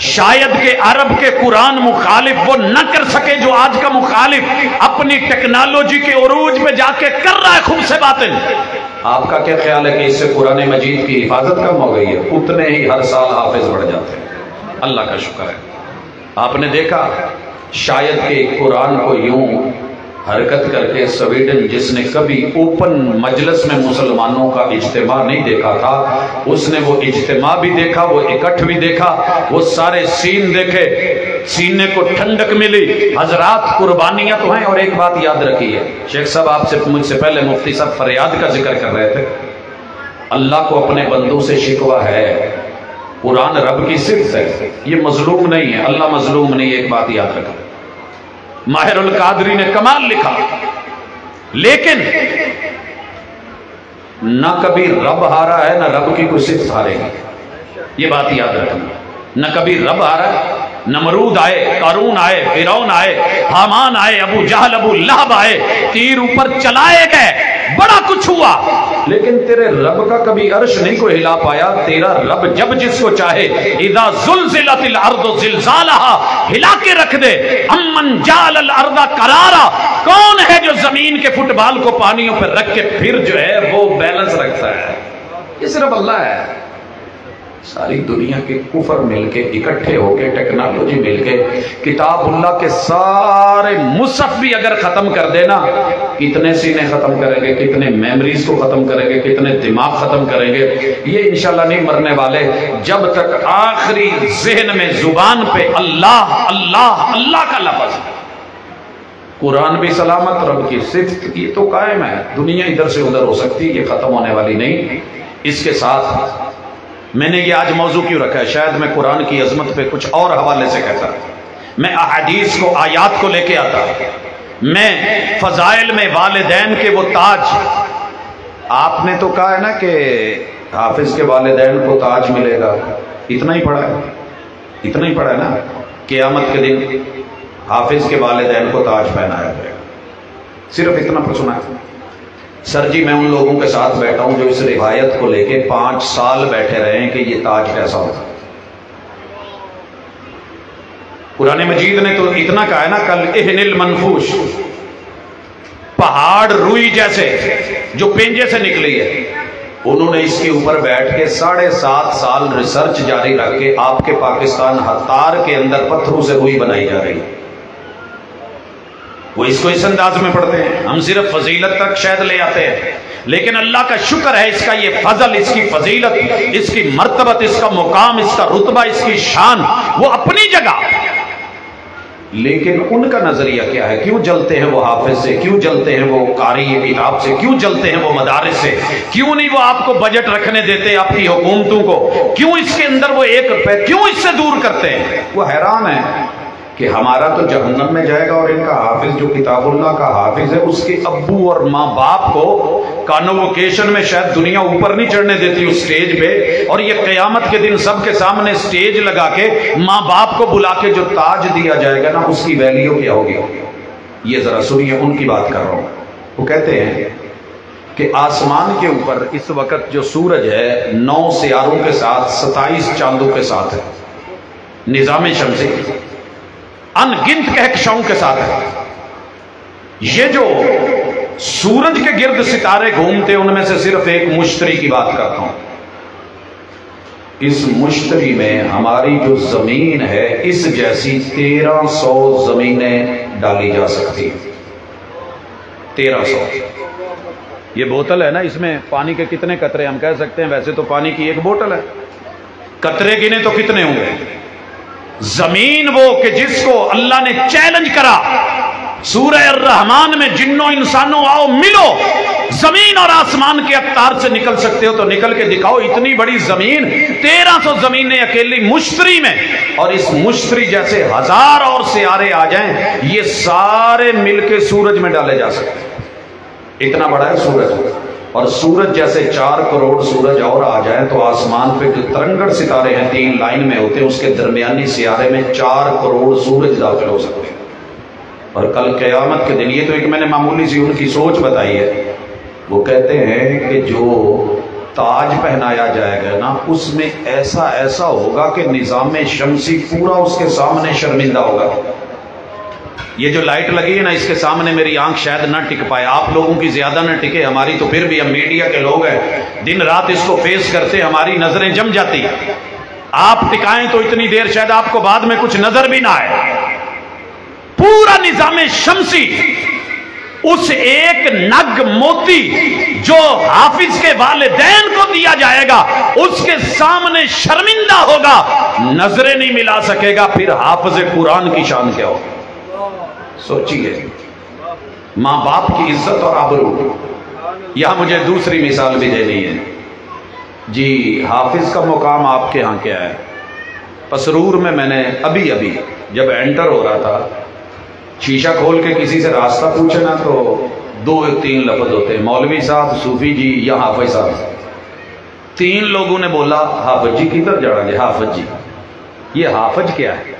شاید کہ عرب کے قرآن مخالف وہ نہ کر سکے جو آج کا مخالف اپنی ٹیکنالوجی کے عروج پہ جا کے کر رہا ہے خوب سے باطن۔ آپ کا کیا خیال ہے کہ اس سے قرآن مجید کی حفاظت کم ہو گئی ہے؟ اتنے ہی ہر سال حافظ بڑھ جاتے ہیں، اللہ کا شکر ہے۔ آپ نے دیکھا شاید کہ قرآن کو یوں حرکت کر کے سویڈن، جس نے کبھی اوپن مجلس میں مسلمانوں کا اجتماع نہیں دیکھا تھا، اس نے وہ اجتماع بھی دیکھا، وہ اکٹھ بھی دیکھا، وہ سارے سین دیکھے، سینے کو ٹھنڈک ملی۔ حضرات قربانیاں تو ہیں، اور ایک بات یاد رکھیے، شیخ صاحب آپ سے مجھ سے پہلے مفتی صاحب فریاد کا ذکر کر رہے تھے، اللہ کو اپنے بندوں سے شکوہ ہے، قرآن رب کی صفت ہے، یہ مظلوم نہیں ہے، اللہ مظلوم نہیں، ایک بات یاد رکھیں۔ ماہر القادری نے کمال لکھا، لیکن نہ کبھی رب ہارا ہے نہ رب کی کوئی صفت ہارے گی، یہ بات یاد رکھنا، نہ کبھی رب ہارا ہے، نمرود آئے، قارون آئے، فرعون آئے، حامان آئے، ابو جہل ابو لہب آئے، تیر اوپر چلائے گئے، بڑا کچھ ہوا، لیکن تیرے رب کا کبھی عرش نہیں کوئی ہلا پایا۔ تیرا رب جب جس کو چاہے اذا زلزلت الارض زلزالها ہلا کے رکھ دے۔ امن جعل الارض قرارا، کون ہے جو زمین کے فٹ بال کو پانیوں پر رکھ کے پھر جو ہے وہ بیلنس رکھتا ہے؟ یہ صرف اللہ ہے۔ ساری دنیا کے کفر مل کے اکٹھے ہو کے، ٹیکنالوجی مل کے، کتاب اللہ کے سارے مصحف بھی اگر ختم کر دینا، کتنے سینے ختم کریں گے، کتنے میموریز کو ختم کریں گے، کتنے دماغ ختم کریں گے، یہ انشاءاللہ نہیں مرنے والے جب تک آخری ذہن میں زبان پہ اللہ اللہ اللہ کا لفظ۔ قرآن بھی سلامت، رب کی صفت یہ تو قائم ہے، دنیا ادھر سے ادھر ہو سکتی، یہ ختم ہونے والی نہیں۔ اس کے ساتھ میں نے یہ آج موضوع کیوں رکھا ہے؟ شاید میں قرآن کی عظمت پہ کچھ اور حوالے سے کہتا، میں احادیث کو، آیات کو لے کے آتا، میں فضائل میں والدین کے وہ تاج، آپ نے تو کہا ہے نا کہ حافظ کے والدین کو تاج ملے گا، اتنا ہی پڑھا ہے، اتنا ہی پڑھا ہے نا، قیامت کے دن حافظ کے والدین کو تاج پہنایا جائے گا، صرف اتنا پر سنا ہے۔ سر جی میں ان لوگوں کے ساتھ بیٹھا ہوں جو اس روایت کو لے کے 5 سال بیٹھے رہے ہیں کہ یہ تاج کیسا ہوگا۔ قرآن مجید نے تو اتنا کہا ہے نا، کل اہن المنفوش، پہاڑ روئی جیسے جو پنجے سے نکلی ہے، انہوں نے اس کے اوپر بیٹھ کے 7.5 سال ریسرچ جاری رکھ کے آپ کے پاکستان ہتار کے اندر پتھروں سے روئی بنائی جا رہی ہے۔ وہ اس کو اس انداز میں پڑھتے ہیں، ہم صرف فضیلت تک شاید لے آتے ہیں، لیکن اللہ کا شکر ہے، اس کا یہ فضل، اس کی فضیلت، اس کی مرتبت، اس کا مقام، اس کا رتبہ، اس کی شان، وہ اپنی جگہ، لیکن ان کا نظریہ کیا ہے؟ کیوں جلتے ہیں وہ حافظ سے؟ کیوں جلتے ہیں وہ قاری کتاب سے؟ کیوں جلتے ہیں وہ مدارس سے؟ کیوں نہیں وہ آپ کو بجٹ رکھنے دیتے آپ کی حکومتوں کو؟ کیوں اس کے اندر وہ 1 روپے کیوں اس سے دور کرتے ہیں؟ وہ حیران ہے کہ ہمارا تو جہنم میں جائے گا، اور ان کا حافظ جو کتاب اللہ کا حافظ ہے، اس کے ابو اور ماں باپ کو کانووکیشن میں شاید دنیا اوپر نہیں چڑھنے دیتی اس سٹیج پہ، اور یہ قیامت کے دن سب کے سامنے سٹیج لگا کے ماں باپ کو بلا کے جو تاج دیا جائے گا نا، اس کی ویلیو کیا ہوگی؟ یہ ذرا سنیے، ان کی بات کر رہا ہوں۔ وہ کہتے ہیں کہ آسمان کے اوپر اس وقت جو سورج ہے 9 سیاروں کے ساتھ 27 چاندوں کے ساتھ ہے، نظام شمسی ان گنت کہکشاؤں کے ساتھ ہے۔ یہ جو سورج کے گرد ستارے گھومتے ان میں سے صرف ایک مشتری کی بات کرتا ہوں، اس مشتری میں ہماری جو زمین ہے اس جیسی 1300 زمینیں ڈالی جا سکتی، 1300۔ یہ بوتل ہے نا، اس میں پانی کے کتنے قطرے؟ ہم کہہ سکتے ہیں ویسے تو پانی کی 1 بوتل ہے، قطرے گنے تو کتنے ہوں گے؟ زمین وہ کہ جس کو اللہ نے چیلنج کرا سورہ الرحمن میں، جنوں انسانوں آؤ ملو، زمین اور آسمان کے اقطار سے نکل سکتے ہو تو نکل کے دکھاؤ۔ اتنی بڑی زمین، 1300 زمینیں اکیلی مشتری میں، اور اس مشتری جیسے 1000 اور سیارے آ جائیں، یہ سارے مل کے سورج میں ڈالے جا سکتے ہیں، اتنا بڑا ہے سورج۔ اور سورج جیسے 4 کروڑ سورج اور آ جائیں تو آسمان پہ جو ترنگڑ ستارے ہیں 3 لائن میں ہوتے ہیں، اس کے درمیانی سیارے میں 4 کروڑ سورج داخل ہو سکتے ہیں۔ اور کل قیامت کے دن، یہ تو ایک میں نے معمولی سی ان کی سوچ بتائی ہے، وہ کہتے ہیں کہ جو تاج پہنایا جائے گا نا، اس میں ایسا ایسا ہوگا کہ نظام شمسی پورا اس کے سامنے شرمندہ ہوگا۔ یہ جو لائٹ لگی ہے نا، اس کے سامنے میری آنکھ شاید نہ ٹک پائے، آپ لوگوں کی زیادہ نہ ٹکے، ہماری تو پھر بھی، ہم میڈیا کے لوگ ہیں، دن رات اس کو فیس کرتے، ہماری نظریں جم جاتی، آپ ٹکائیں تو اتنی دیر شاید آپ کو بعد میں کچھ نظر بھی نہ آئے۔ پورا نظام شمسی اس ایک نگ موتی جو حافظ کے والدین کو دیا جائے گا، اس کے سامنے شرمندہ ہوگا، نظریں نہیں ملا سکے گا، پھر حافظ قرآن کی شان کیا ہوگا؟ سوچیے، ماں باپ کی عزت اور آبرو۔ یہاں مجھے دوسری مثال بھی دینی ہے جی، حافظ کا مقام آپ کے ہاں کیا ہے؟ پسرور میں نے ابھی جب انٹر ہو رہا تھا، شیشہ کھول کے کسی سے راستہ پوچھے نا تو 2-3 لفظ ہوتے ہیں، مولوی صاحب، صوفی جی یا حافظ صاحب۔ 3 لوگوں نے بولا حافظ جی کدھر جا رہے؟ حافظ جی۔ یہ حافظ کیا ہے؟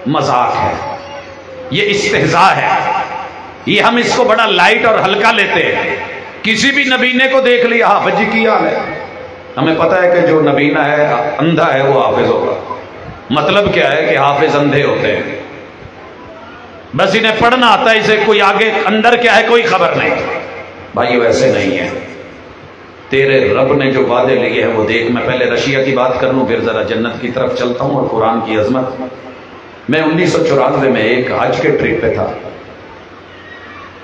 مذاق ہے، یہ استہزاء ہے، یہ ہم اس کو بڑا لائٹ اور ہلکا لیتے ہیں۔ کسی بھی نبینے کو دیکھ لیا حافظ جی کی حال ہے، ہمیں پتہ ہے کہ جو نبینہ ہے اندھا ہے وہ حافظ ہوگا۔ مطلب کیا ہے کہ حافظ اندھے ہوتے ہیں، بس انہیں پڑھنا آتا ہے، اسے کوئی آگے اندر کیا ہے کوئی خبر نہیں۔ بھائی ویسے نہیں ہے، تیرے رب نے جو وعدے لیے ہیں وہ دیکھ۔ میں پہلے رشیا کی بات کر لوں، پھر ذرا جنت کی طرف چلتا ہوں اور قرآن کی عظمت۔ میں 1994 میں ایک حج کے ٹرپ پہ تھا،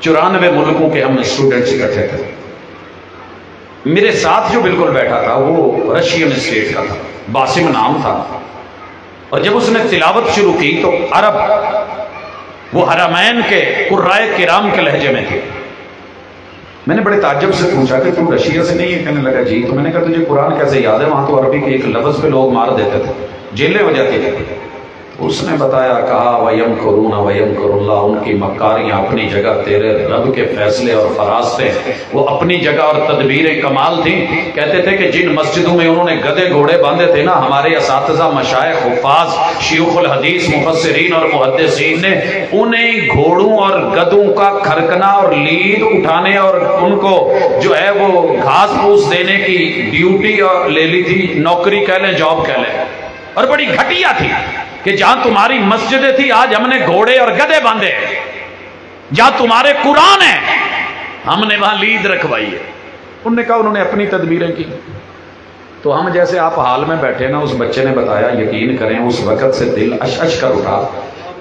94 ملکوں کے ہم اسٹوڈنٹس اکٹھے تھے۔ میرے ساتھ جو بالکل بیٹھا تھا وہ رشین اسٹیٹ کا تھا، باسم نام تھا، اور جب اس نے تلاوت شروع کی تو عرب، وہ حرمین کے قرائے کرام کے لہجے میں تھے۔ میں نے بڑے تعجب سے پوچھا کہ تم رشیا سے نہیں ہے؟ کہنے لگا جی۔ تو میں نے کہا تجھے قرآن کیسے یاد ہے؟ وہاں تو عربی کے ایک لفظ پہ لوگ مار دیتے تھے، جیلیں ہو جاتی تھی۔ اس نے بتایا، کہا وَيَمْكُرُونَ وَيَمْكُرُ اللَّهُ، ان کی مکاریاں اپنی جگہ، تیرے رب کے فیصلے اور فراستے وہ اپنی جگہ اور تدبیریں کمال تھیں۔ کہتے تھے کہ جن مسجدوں میں انہوں نے گدے گھوڑے باندھے تھے نا، ہمارے اساتذہ مشائخ حفاظ شیوخ الحدیث مفسرین اور محدثین نے انہیں گھوڑوں اور گدوں کا کھرکنا اور لید اٹھانے اور ان کو جو ہے وہ گھاس پھوس دینے کی ڈیوٹی لے لی تھی، نوکری کہہ لیں، جاب کہہ لیں، اور بڑی گھٹیا تھی کہ جہاں تمہاری مسجدیں تھی آج ہم نے گھوڑے اور گدے باندھے، جہاں تمہارے قرآن ہیں ہم نے وہاں لید رکھوائی ہے۔ انہوں نے کہا انہوں نے اپنی تدبیریں کی۔ تو ہم جیسے آپ حال میں بیٹھے نا، اس بچے نے بتایا، یقین کریں اس وقت سے دل اش اش کر اٹھا۔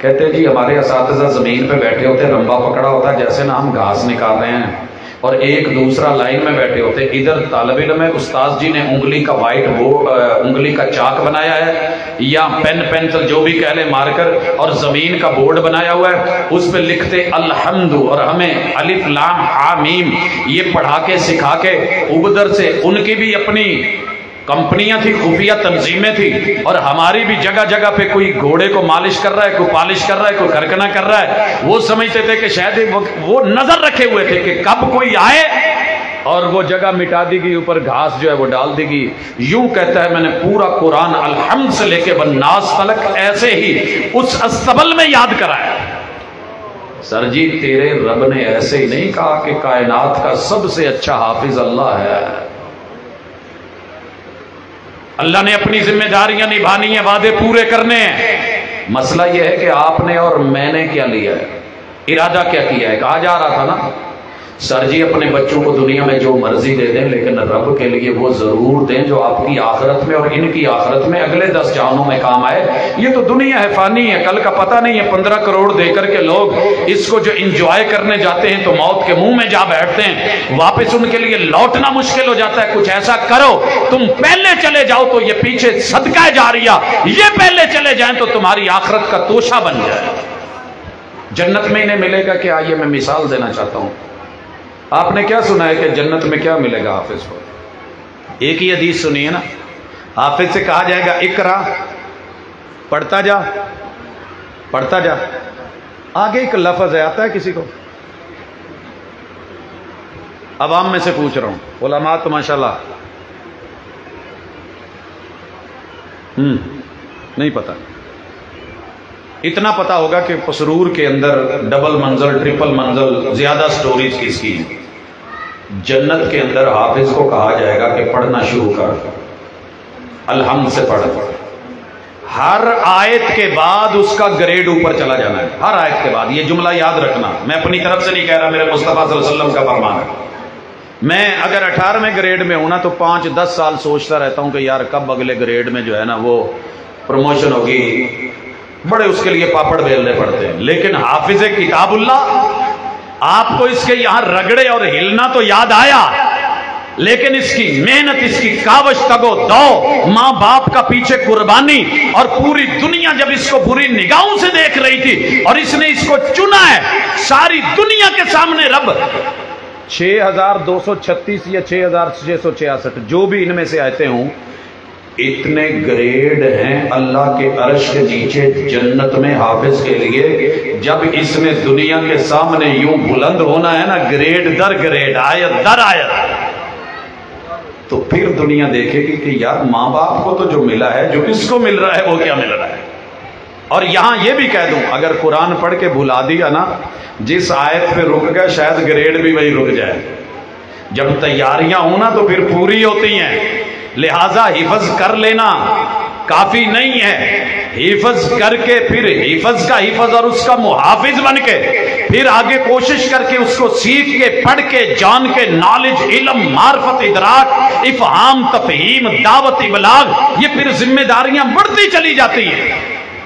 کہتے جی ہمارے اساتذہ زمین پہ بیٹھے ہوتے، رمبا پکڑا ہوتا جیسے نا ہم گھاس نکال رہے ہیں، اور ایک دوسرا لائن میں بیٹھے ہوتے، ادھر طالب علم ہے، استاذ جی نے انگلی کا وائٹ بورڈ، انگلی کا چاک بنایا ہے یا پین پینسل جو بھی کہہ لیں مارکر، اور زمین کا بورڈ بنایا ہوا ہے، اس پہ لکھتے الحمد، اور ہمیں الف لام ہا میم یہ پڑھا کے سکھا کے، ادھر سے ان کی بھی اپنی کمپنیاں تھی، خفیہ تنظیمیں تھی، اور ہماری بھی جگہ جگہ پہ کوئی گھوڑے کو مالش کر رہا ہے، کوئی پالش کر رہا ہے، کوئی کھرکنا کر رہا ہے۔ وہ سمجھتے تھے کہ شاید وہ نظر رکھے ہوئے تھے کہ کب کوئی آئے اور وہ جگہ مٹا دی گئی، اوپر گھاس جو ہے وہ ڈال دی گئی۔ یوں کہتا ہے میں نے پورا قرآن الحمد سے لے کے والناس تلک ایسے ہی اس استبل میں یاد کرایا۔ سر جی تیرے رب نے ایسے ہی نہیں کہا کہ کائنات کا سب سے اچھا حافظ اللہ ہے؟ اللہ نے اپنی ذمہ داریاں نبھانی ہیں، وعدے پورے کرنے ہیں۔ مسئلہ یہ ہے کہ آپ نے اور میں نے کیا لیا ہے، ارادہ کیا کیا ہے۔ کہا جا رہا تھا نا سر جی اپنے بچوں کو دنیا میں جو مرضی دے دیں، لیکن رب کے لیے وہ ضرور دیں جو آپ کی آخرت میں اور ان کی آخرت میں اگلے 10 جہانوں میں کام آئے۔ یہ تو دنیا ہے، فانی ہے، کل کا پتہ نہیں ہے۔ 15 کروڑ دے کر کے لوگ اس کو جو انجوائے کرنے جاتے ہیں تو موت کے منہ میں جا بیٹھتے ہیں، واپس ان کے لیے لوٹنا مشکل ہو جاتا ہے۔ کچھ ایسا کرو تم پہلے چلے جاؤ تو یہ پیچھے صدقہ جاریہ، یہ پہلے چلے جائیں تو تمہاری آخرت کا توشہ بن جائے۔ جنت میں انہیں ملے گا کہ آئیے میں مثال دینا چاہتا ہوں۔ آپ نے کیا سنا ہے کہ جنت میں کیا ملے گا حافظ کو؟ ایک ہی حدیث سنی ہے نا، حافظ سے کہا جائے گا اقرا، پڑھتا جا پڑھتا جا۔ آگے ایک لفظ ہے، آتا ہے کسی کو؟ عوام میں سے پوچھ رہا ہوں، علماء تو ماشاءاللہ نہیں پتا۔ اتنا پتا ہوگا کہ پسرور کے اندر ڈبل منزل، ٹرپل منزل، زیادہ سٹوریز کس کی ہیں۔ جنت کے اندر حافظ کو کہا جائے گا کہ پڑھنا شروع کر، الحمد سے پڑھ۔ ہر آیت کے بعد اس کا گریڈ اوپر چلا جانا ہے، ہر آیت کے بعد۔ یہ جملہ یاد رکھنا، میں اپنی طرف سے نہیں کہہ رہا، میرے مصطفیٰ صلی اللہ علیہ وسلم کا فرمان ہے۔ میں اگر 18ویں گریڈ میں ہوں نا تو 5-10 سال سوچتا رہتا ہوں کہ یار کب اگلے گریڈ میں جو ہے نا وہ پروموشن ہوگی، بڑے اس کے لیے پاپڑ بیلنے پڑتے ہیں۔ لیکن حافظ کتاب اللہ، آپ کو اس کے یہاں رگڑے اور ہلنا تو یاد آیا، لیکن اس کی محنت، اس کی کاوش، تگو دو، ماں باپ کا پیچھے قربانی، اور پوری دنیا جب اس کو بری نگاہوں سے دیکھ رہی تھی اور اس نے اس کو چنا ہے، ساری دنیا کے سامنے رب 6236 یا 6666 جو بھی ان میں سے آتے ہوں، اتنے گریڈ ہیں اللہ کے عرش کے نیچے جنت میں حافظ کے لیے۔ جب اس نے دنیا کے سامنے یوں بلند ہونا ہے نا، گریڈ در گریڈ، آیت در آیت، تو پھر دنیا دیکھے گی کہ یار ماں باپ کو تو جو ملا ہے، جو اس کو مل رہا ہے وہ کیا مل رہا ہے۔ اور یہاں یہ بھی کہہ دوں، اگر قرآن پڑھ کے بھلا دیا نا، جس آیت پہ رک گیا شاید گریڈ بھی وہی رک جائے۔ جب تیاریاں ہوں نا تو پھر پوری ہوتی ہیں، لہذا حفظ کر لینا کافی نہیں ہے، حفظ کر کے پھر حفظ کا حفظ اور اس کا محافظ بن کے پھر آگے کوشش کر کے اس کو سیکھ کے، پڑھ کے، جان کے، نالج، علم، معرفت، ادراک، افہام، تفہیم، دعوت، ابلاغ، یہ پھر ذمہ داریاں بڑھتی چلی جاتی ہیں۔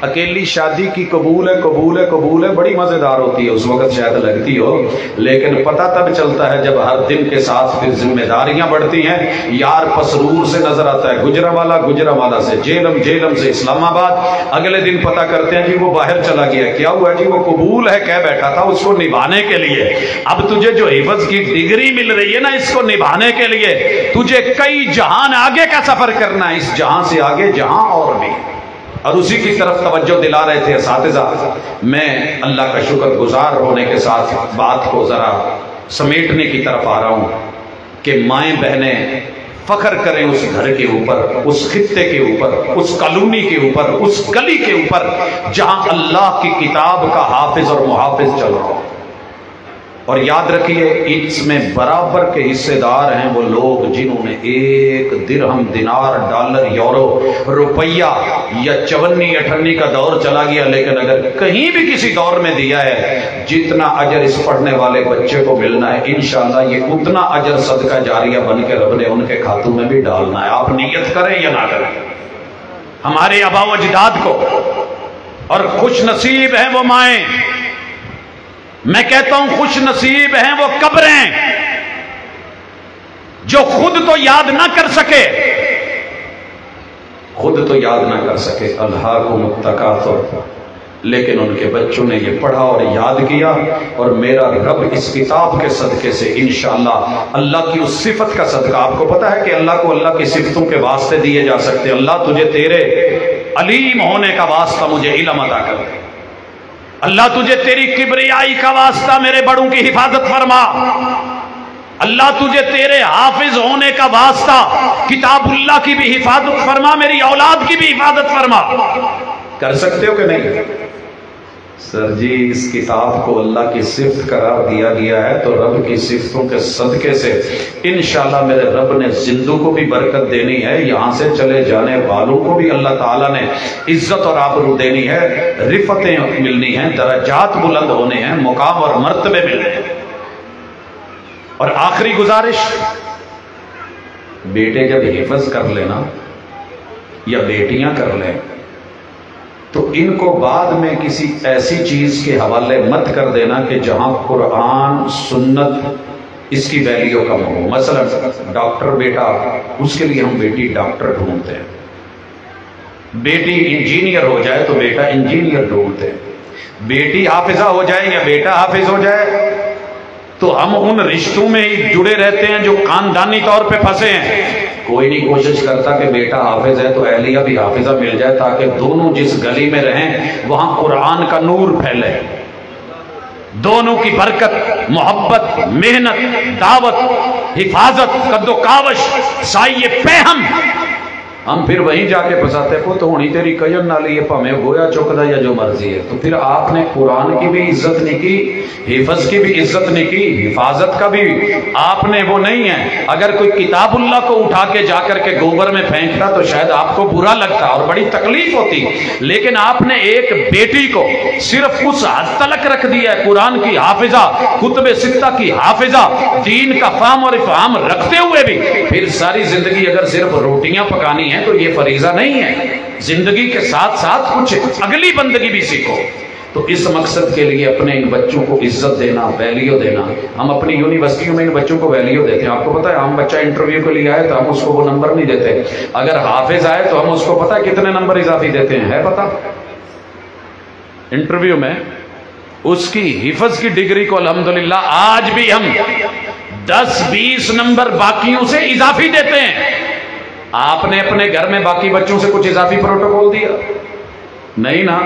اکیلی شادی کی قبول ہے قبول ہے قبول ہے، بڑی مزیدار ہوتی ہے، اس وقت شاید لگتی ہو، لیکن پتہ تب چلتا ہے جب ہر دن کے ساتھ پھر ذمہ داریاں بڑھتی ہیں۔ یار پسرور سے نظر آتا ہے گجرانوالہ سے، جیلم سے اسلام آباد، اگلے دن پتہ کرتے ہیں جی وہ باہر چلا گیا، کیا ہوا جی وہ قبول ہے کہہ بیٹھا تھا اس کو نبھانے کے لیے۔ اب تجھے جو حفظ کی ڈگری مل رہی ہے نا، اس کو نبھانے کے لیے تجھے کئی جہان آگے کا سفر کرنا ہے، اس جہاں سے آگے جہاں اور بھی، اور اسی کی طرف توجہ دلا رہے تھے اساتذہ۔ میں اللہ کا شکر گزار ہونے کے ساتھ بات کو ذرا سمیٹنے کی طرف آ رہا ہوں کہ مائیں بہنیں فخر کریں اس گھر کے اوپر، اس خطے کے اوپر، اس کالونی کے اوپر، اس گلی کے اوپر جہاں اللہ کی کتاب کا حافظ اور محافظ چل رہا ہو۔ اور یاد رکھیے اس میں برابر کے حصے دار ہیں وہ لوگ جنہوں نے ایک درہم، دینار، ڈالر، یورو، روپیہ یا 54-58 کا دور چلا گیا، لیکن اگر کہیں بھی کسی دور میں دیا ہے، جتنا اجر اس پڑھنے والے بچے کو ملنا ہے انشاءاللہ یہ اتنا اجر صدقہ جاریہ بن کے رب نے ان کے کھاتوں میں بھی ڈالنا ہے۔ آپ نیت کریں یا نہ کریں، ہمارے آباء و اجداد کو، اور خوش نصیب ہیں وہ مائیں، میں کہتا ہوں خوش نصیب ہیں وہ قبریں جو خود تو یاد نہ کر سکے، الہاکم التکاثر، لیکن ان کے بچوں نے یہ پڑھا اور یاد کیا، اور میرا رب اس کتاب کے صدقے سے انشاءاللہ اللہ کی اس صفت کا صدقہ، آپ کو پتا ہے کہ اللہ کو اللہ کی صفتوں کے واسطے دیے جا سکتے، اللہ تجھے تیرے علیم ہونے کا واسطہ مجھے علم عطا کر دے، اللہ تجھے تیری کبریائی کا واسطہ میرے بڑوں کی حفاظت فرما، اللہ تجھے تیرے حافظ ہونے کا واسطہ کتاب اللہ کی بھی حفاظت فرما، میری اولاد کی بھی حفاظت فرما۔ کر سکتے ہو کہ نہیں؟ سر جی اس کتاب کو اللہ کی صفت قرار دیا گیا ہے تو رب کی صفتوں کے صدقے سے انشاءاللہ میرے رب نے زندوں کو بھی برکت دینی ہے، یہاں سے چلے جانے والوں کو بھی اللہ تعالیٰ نے عزت اور آبرو دینی ہے، رفتیں ملنی ہیں، درجات بلند ہونے ہیں، مقام اور مرتبے ملنے ہیں۔ اور آخری گزارش، بیٹے جب حفظ کر لینا یا بیٹیاں کر لیں تو ان کو بعد میں کسی ایسی چیز کے حوالے مت کر دینا کہ جہاں قرآن سنت اس کی ویلیو کم ہو۔ مثلا ڈاکٹر بیٹا، اس کے لیے ہم بیٹی ڈاکٹر ڈھونڈتے ہیں، بیٹی انجینئر ہو جائے تو بیٹا انجینئر ڈھونڈتے ہیں، بیٹی حافظہ ہو جائے یا بیٹا حافظ ہو جائے تو ہم ان رشتوں میں ہی جڑے رہتے ہیں جو خاندانی طور پہ پھنسے ہیں۔ کوئی نہیں کوشش کرتا کہ بیٹا حافظ ہے تو اہلیہ بھی حافظہ مل جائے تاکہ دونوں جس گلی میں رہیں وہاں قرآن کا نور پھیلے، دونوں کی برکت، محبت، محنت، دعوت، حفاظت، قد و کاوش، سائے پہم، ہم پھر وہیں جا کے پھنساتے کو تو ہونی تیری کجن نہ لیے پامے گویا چکدا یا جو مرضی ہے۔ تو پھر آپ نے قرآن کی بھی عزت نہیں کی، حفظ کی بھی عزت نہیں کی، حفاظت کا بھی آپ نے وہ نہیں ہے۔ اگر کوئی کتاب اللہ کو اٹھا کے جا کر کے گوبر میں پھینکتا تو شاید آپ کو برا لگتا اور بڑی تکلیف ہوتی، لیکن آپ نے ایک بیٹی کو صرف اس حد تلک رکھ دیا ہے، قرآن کی حافظہ، کتب ستہ کی حافظہ، دین کا فہم اور افہام رکھتے ہوئے بھی پھر ساری زندگی اگر صرف روٹیاں پکانی ہیں تو یہ فریضہ نہیں ہے، زندگی کے ساتھ ساتھ کچھ اگلی بندگی بھی سیکھو۔ تو اس مقصد کے لیے اپنے ان بچوں کو عزت دینا، ویلیو دینا، ہم اپنی یونیورسٹیوں میں ان بچوں کو ویلیو دیتے ہیں۔ آپ کو پتا ہے ہم بچہ انٹرویو کے لیے آئے تو ہم اس کو وہ نمبر نہیں دیتے، اگر حافظ آئے تو ہم اس کو پتا کتنے نمبر اضافی دیتے ہیں، ہے پتا؟ انٹرویو میں اس کی حفظ کی ڈگری کو الحمدللہ آج بھی ہم 10-20 نمبر باقیوں سے اضافی دیتے ہیں۔ آپ نے اپنے گھر میں باقی بچوں سے کچھ اضافی پروٹوکول دیا؟ نہیں نا۔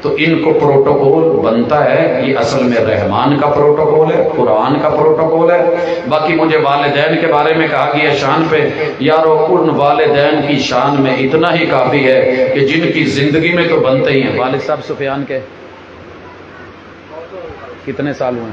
تو ان کو پروٹوکول بنتا ہے، یہ اصل میں رحمان کا پروٹوکول ہے، قرآن کا پروٹوکول ہے۔ باقی مجھے والدین کے بارے میں کہا گیا شان پہ، یارو ان والدین کی شان میں اتنا ہی کافی ہے کہ جن کی زندگی میں تو بنتے ہی ہیں۔ والد صاحب سفیان کے کتنے سال ہوئے؟